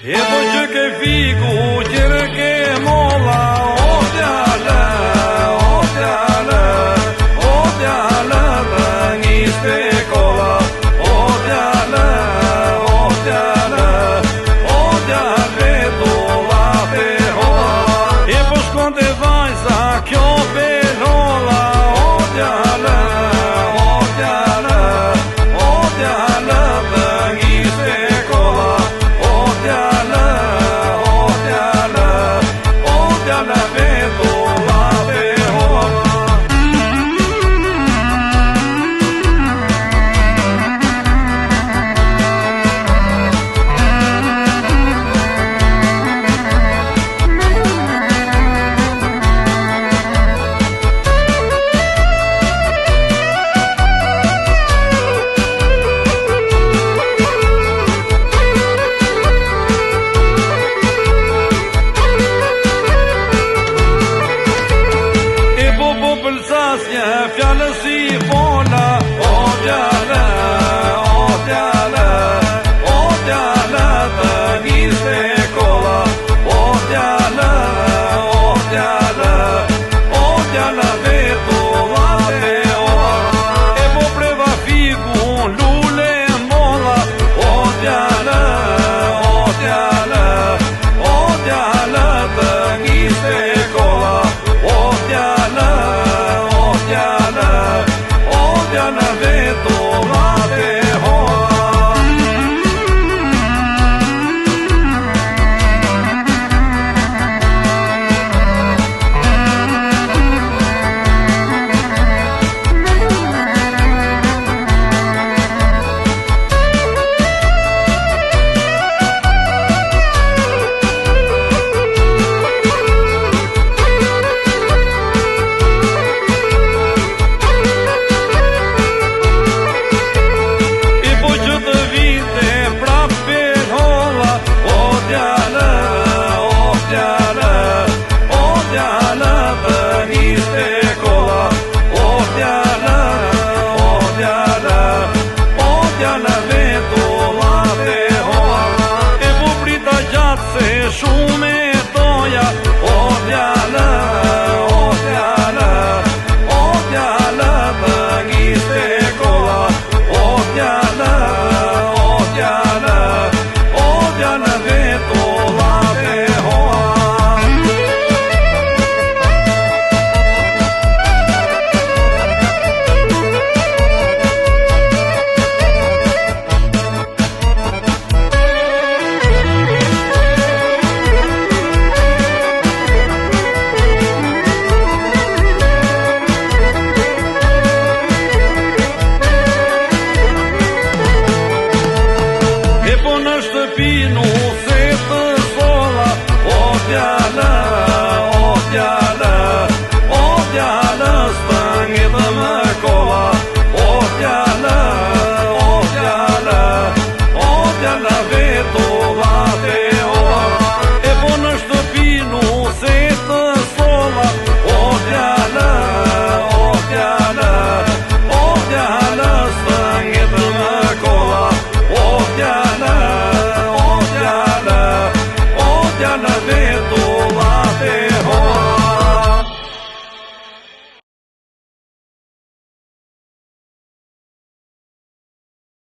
E po që ke fiku, qërë ke molla, o t'jale, o t'jale, o t'jale, dhe njiste kolla, o t'jale, o t'jale, o t'jale, dolla pe holla. E po shkonte vajza, kjo penolla, o t'jale, o t'jale, o t'jale, dhe njiste kolla, o t'jale. Fjallë si fola, o t'jale, o t'jale, o t'jale, dhe njiste kolla, o t'jale, o t'jale, o t'jale, dhe dolla pe holla. E po preva fiku, lule molla, o t'jale, o t'jale, o t'jale, dhe njiste kolla, o t'jale. T'jale ve dolla pe holla. Se shumë e toja, o t'jale, o t'jale, o t'jale, dhe njiste kolla, o t'jale, o t'jale, o t'jale, dhe dolla pe holla. Në shtëpi nuk se të solla, o t'jale, o t'jale.